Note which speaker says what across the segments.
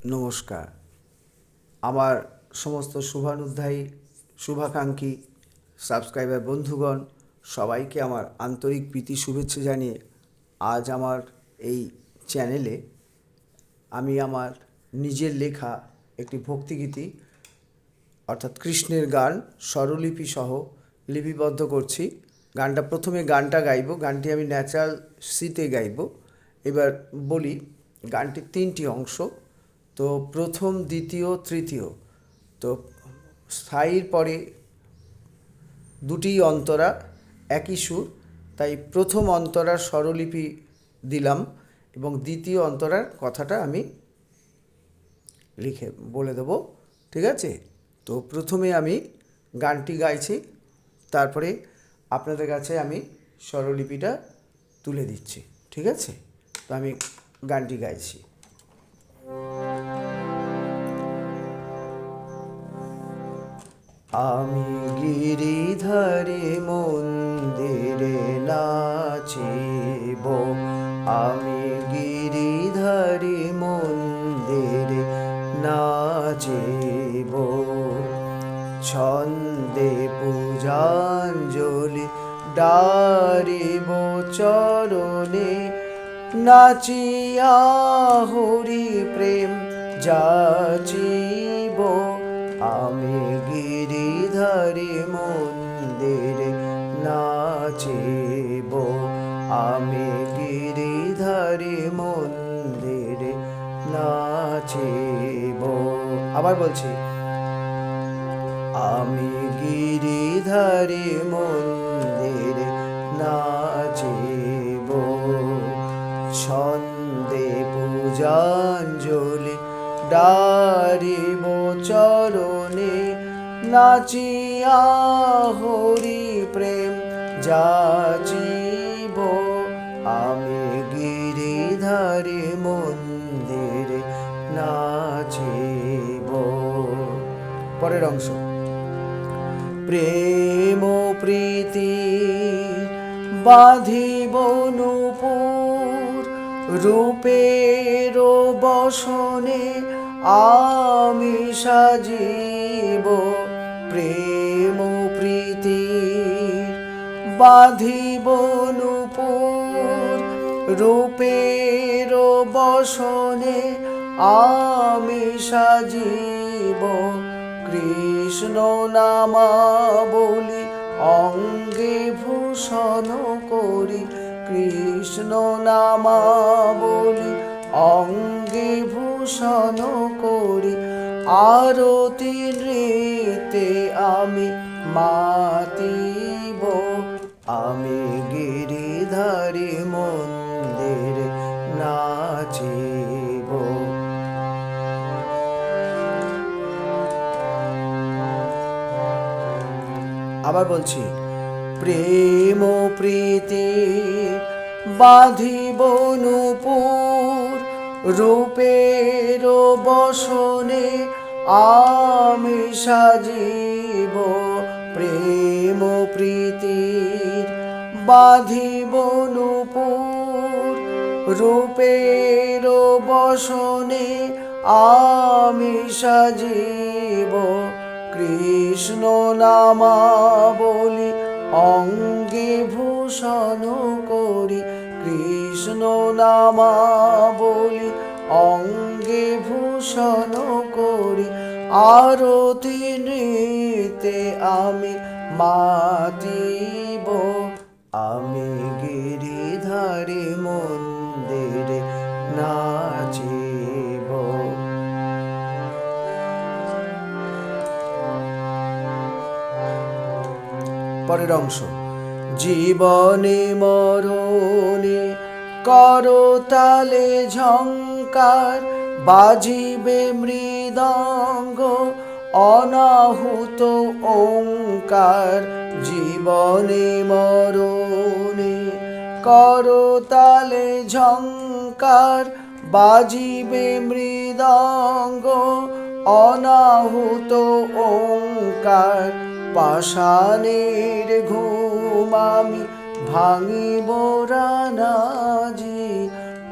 Speaker 1: নমস্কার। আমার সমস্ত শুভানুধ্যায়ী শুভাকাঙ্ক্ষী সাবস্ক্রাইবার বন্ধুগণ সবাইকে আমার আন্তরিক প্রীতি শুভেচ্ছা জানিয়ে আজ আমার এই চ্যানেলে আমি আমার নিজের লেখা একটি ভক্তিগীতি অর্থাৎ কৃষ্ণের গান স্বরলিপি সহ লিপিবদ্ধ করছি। প্রথমে গানটা গাইব। গানটি আমি ন্যাচারাল সিতে গাইব। এবার বলি, গানটির তিনটি অংশ। তো প্রথম, দ্বিতীয়, তৃতীয়। তো স্থায়ীর পরে দুটি অন্তরা, একই সুর, তাই প্রথম অন্তরার স্বরলিপি দিলাম এবং দ্বিতীয় অন্তরার কথাটা আমি লিখে বলে দেবো। ঠিক আছে? তো প্রথমে আমি গানটি গাইছি, তারপরে আপনাদের কাছে আমি স্বরলিপিটা তুলে দিচ্ছি। ঠিক আছে? তো আমি গানটি গাইছি। আমি গিরিধারী মন্দিরে নাচিব, আমি গিরিধারী মন্দিরে নাচিব, ছন্দে পূজাঞ্জলি ডারিব চরণে, নাচিয়া হরি প্রেম যাচিব, আমি গিরিধারী মন্দিরে নাচিব, আমি গিরিধারী মন্দিরে নাচিব। আবার বলছি, আমি গিরিধারী মন্দিরে নাচিব, ছন্দে পূজাঞ্জলি ডারিব চরণে, নাচিয়া হরি প্রেম যাচিব, আমি গিরিধারী মন্দিরে নাচিব। পরের অংশ, প্রেম প্রীতি বাঁধিব নূপুর, রূপের বসনে আমি সাজিব, প্রেম প্রীতি বাঁধিব নূপুর, রূপের বসনে আমি সাজিব, কৃষ্ণ নামাবলি অঙ্গে ভূষণ করি, কৃষ্ণ নামাবলি অঙ্গে ভূষণ করি, আরতি নৃত্যে আমি মাতিব, আমি গিরিধারী মন্দিরে নাচিব। আবার বলছি, প্রেম প্রীতি বাঁধিব নূপুর, রূপের বসনে আমি সাজিব, প্রেম প্রীতি বাঁধিব নূপুর, রূপের বসনে আমি সাজিব, কৃষ্ণ নামাবলি অঙ্গে ভূষণ করি, কৃষ্ণ নামাবলি অঙ্গে ভূষণ করি, আরতি নৃত্যে আমি মাতিব, আমি গিরিধারী মন্দিরে নাচিব। পরের অংশ, জীবনে মরণে করতালে ঝংকার, বাজিবে মৃদঙ্গ অনাহুত ওঙ্কার, জীবনে মরণে করতালে ঝংকার, বাজিবে মৃদঙ্গ অনাহুত ওঙ্কার, পাষাণের ঘুম আমি ভাঙিব রানাজি,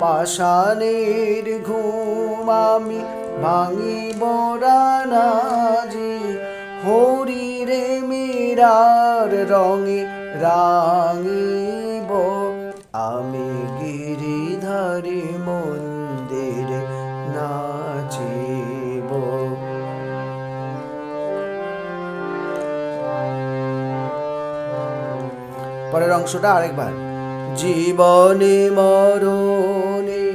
Speaker 1: পাষাণের ঘুম আমি ভাঙিব রানাজি, হরিরে মীরার রঙে রাঙিব, আমি গিরিধারী মন্দিরে নাচিব। পরের অংশটা আরেকবার। জীবনে মরণে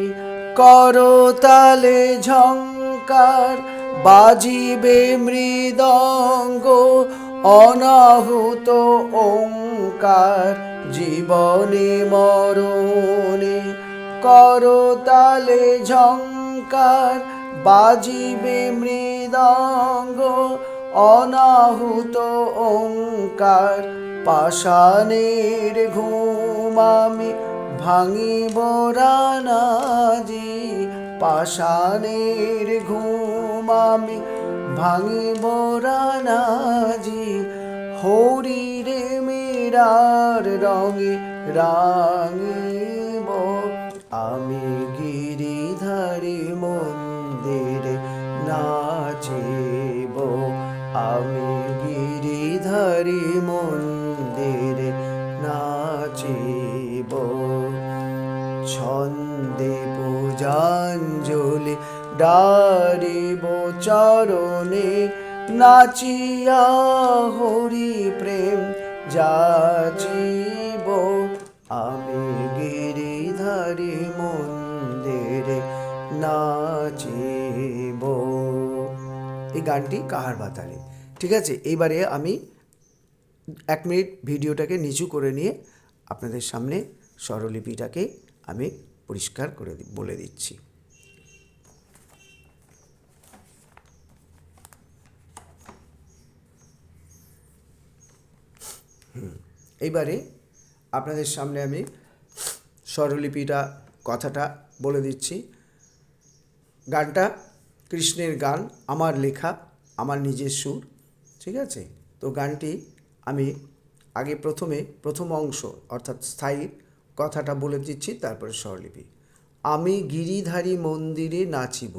Speaker 1: করতালে ঝংকার, বাজিবে মৃদঙ্গ অনাহুত ওঙ্কার। জীবনে মরণে করতালে ঝংকার, বাজিবে মৃদঙ্গ অনাহুত ওঙ্কার। পাষাণের ঘুম আমি ভাঙিব রানাজি, পাষাণের ঘুম আমি ভাঙিব রানাজি, হরিরে মীরার রঙে রাঙিব, আমি গিরিধারী মন্দিরে নাচিব, আমি গিরিধারী মন্দিরে নাচিব। ছন্দে পূজাঞ্জলি ডারিব চরণে, নাচিয়া হরি প্রেম যাচিব, আমি গিরিধারী মন্দিরে নাচিব। এই গানটি কাহার বাতালে। ঠিক আছে, এইবারে আমি 1 মিনিট ভিডিওটাকে নিচু করে নিয়ে আপনাদের সামনে স্বরলিপিটাকে আমি পরিষ্কার করে বলে দিচ্ছি। এইবারে আপনাদের সামনে আমি স্বরলিপিটা কথাটা বলে দিচ্ছি। গানটা কৃষ্ণের গান, আমার লেখা, আমার নিজের সুর। ঠিক আছে, তো গানটি আমি আগে প্রথম অংশ অর্থাৎ স্থায়ী কথাটা বলে দিচ্ছি, তারপরে স্বরলিপি। আমি গিরিধারী মন্দিরে নাচিব,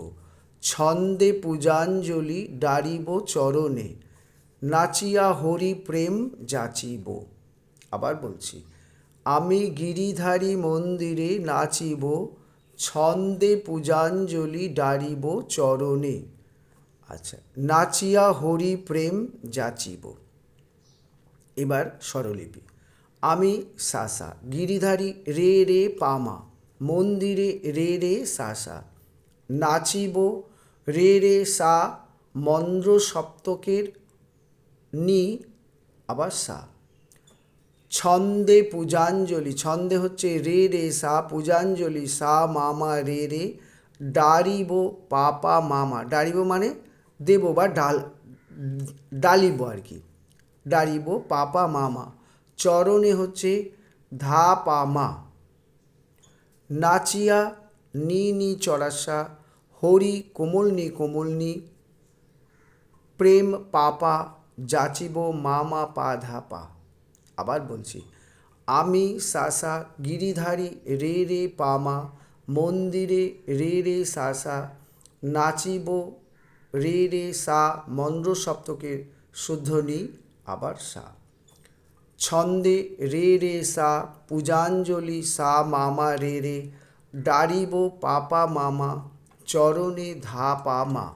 Speaker 1: ছন্দে পূজাঞ্জলি ডারিব চরণে, নাচিয়া হরি প্রেম যাচিব। আবার বলছি, আমি গিরিধারী মন্দিরে নাচিব, ছন্দে পূজাঞ্জলি ডারিব চরণে, আচ্ছা, নাচিয়া হরি প্রেম যাচিব। এবার স্বরলিপি। আমি সাসা, গিরিধারী রে রে পামা, মন্দিরে রে রে সাসা, নাচিব রে রে সা, মন্দ্র সপ্তকের নি, আবার সা। ছন্দে পূজাঞ্জলি, ছন্দে হচ্ছে রে রে সা, পূজাঞ্জলি সা মামা রে রে, ডারিব পাপা মামা, ডারিব মানে দেব বা ডালিব আর কি, ডারিব পাপা মামা, চরণে হচ্ছে ধা পা মা, নাচিয়া নি নি চড়াসা, হরি কোমলনি কোমলনি, প্রেম পাপা যাচিব মামা পা ধা পা। আবার বলছি, আমি সাসা, গিরিধারী রে রে পামা, মন্দিরে রে রে সাসা, নাচিব রে রে সা, মন্দ্র সপ্তকের শুদ্ধ নি, আবার সা। ছন্দে রে রে সা, পূজাঞ্জলি সা মামা রে রে, ডারিব পাপা মামা, চরণে ধা পা মা,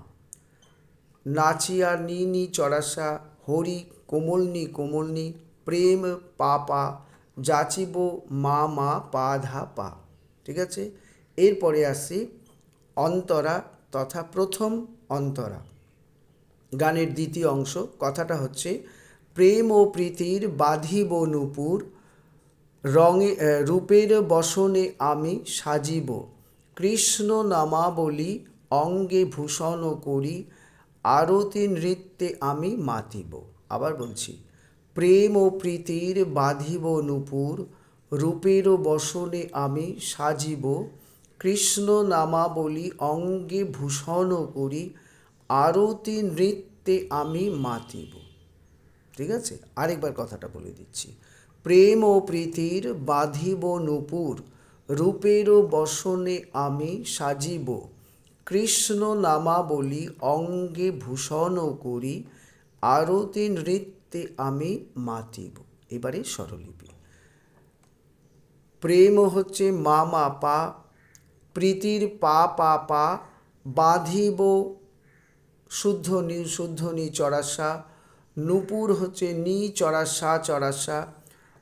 Speaker 1: নাচিয়া নি নি চড়াসা, হরি কোমলনি কোমলনি, প্রেম পাপা যাচিব মা মা পা ধা পা। ঠিক আছে, এরপরে আসছি অন্তরা তথা প্রথম অন্তরা। গানের দ্বিতীয় অংশ, কথাটা হচ্ছে, প্রেম ও প্রীতির বাঁধিব নূপুর, রঙে রূপের বসনে আমি সাজিব, কৃষ্ণ নামাবলী অঙ্গে ভূষণ করি, আরতি নৃত্যে আমি মাতিব। আবার বলছি, প্রেম ও প্রীতির বাঁধিব নূপুর, রূপের বসনে আমি সাজিব, কৃষ্ণ নামাবলী অঙ্গে ভূষণ করি, আরতি নৃত্যে আমি মাতিব। ঠিক আছে, আরেকবার কথাটা বলে দিচ্ছি। প্রেম ও প্রীতির বাঁধিব নূপুর, রূপেরও বসনে আমি সাজিব, কৃষ্ণ নামাবলী অঙ্গে ভূষণ করি, আরতি নৃত্যে আমি মাতিব। এবারে স্বরলিপি। প্রেম হচ্ছে মা মা পা, প্রীতির পা পা পা, বাঁধিব শুদ্ধ নি চড়াসা, নূপুর হচ্ছে নি চড়াসা চড়াসা,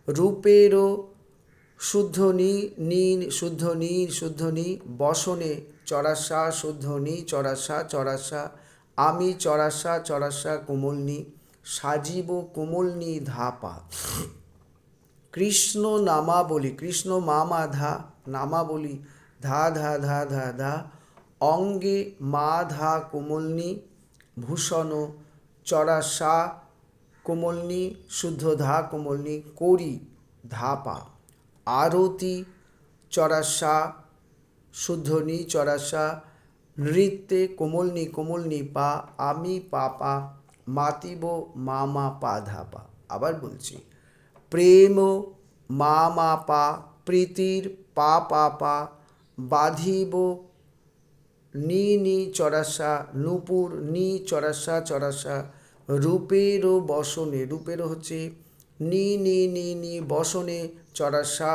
Speaker 1: রূপেরও শুদ্ধ নি বসনে চড়াসা শুদ্ধ নি চড়াসা চড়াসা, আমি চড়াসা চড়াসা কোমলনি, সাজিব কোমলনি ধাপা। কৃষ্ণ নামাবলী, কৃষ্ণ মা মা ধা, নামাবলী ধা ধা ধা ধা ধা, অঙ্গে মা ধা কোমলনি, ভূষণ চড়াসা কোমলনি শুদ্ধ ধা কোমলনি, করি ধাপা, আরতি চড়াসা শুদ্ধ নি চড়াসা, নৃত্যে কোমলনি পা, আমি পাপা, মাতিব মা মা পা ধাপা। আবার বলছি, প্রেম মা মা পা, প্রীতির পা পা পা, বাঁধিব নি চড়াসা, নূপুর নি চড়াসা চড়াসা, রূপেরও বসনে, রূপেরও হচ্ছে নি বসনে চড়াসা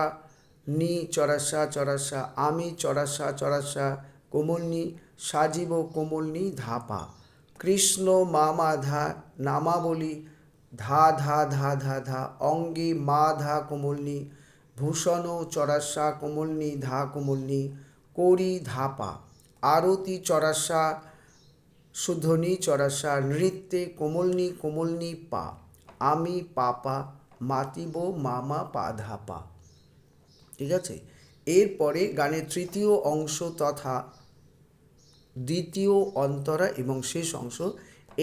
Speaker 1: নি চড়াসা চড়াসা, আমি চড়াসা চড়াসা কোমলনি, সাজিব কোমলনি ধাপা। কৃষ্ণ মা মা ধা, নামাবলী ধা ধা ধা ধা ধা, অঙ্গে মা ধা কোমলনি, ভূষণ চড়াসা কোমলনি ধা কোমলনি, করি ধাপা, আরতি চড়াসা শুদ্ধ নি চড়াসা, নৃত্যে কোমলনি পা, আমি পাপা, মাতিব মামা পা ধাপা। ঠিক আছে। এরপরে গানের তৃতীয় অংশ তথা দ্বিতীয় অন্তরা এবং শেষ অংশ,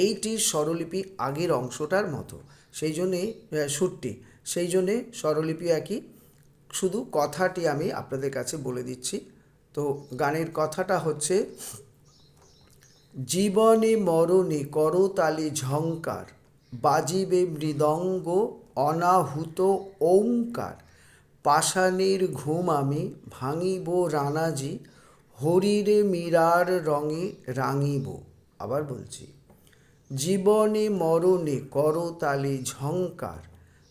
Speaker 1: এইটির স্বরলিপি আগের অংশটার মতো, সেই জন্যে সুরটি, সেই জন্যে স্বরলিপি একই, শুধু কথাটি আমি আপনাদের কাছে বলে দিচ্ছি। তো গানের কথাটা হচ্ছে, জীবনে মরণে করতালি ঝঙ্কার, বাজিবে মৃদঙ্গ অনাহুত ওঙ্কার, পাষাণের ঘুম আমি ভাঙিব রানাজি, হরিরে মীরার রঙে রাঙিব। আবার বলছি, জীবনে মরণে করতালি ঝঙ্কার,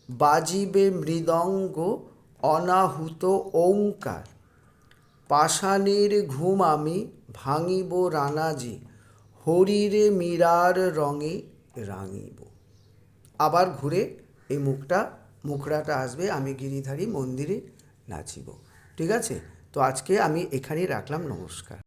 Speaker 1: বাজিবে মৃদঙ্গ অনাহুত ওঙ্কার, পাষাণের ঘুম আমি ভাঙিব রানাজি, হরিরে মীরার রঙে রাঙিব। আবার ঘুরে এই মুখড়াটা আসবে, আমি গিরিধারী মন্দিরে নাচিব। ঠিক আছে। তো আজকে আমি এখানেই রাখলাম। নমস্কার।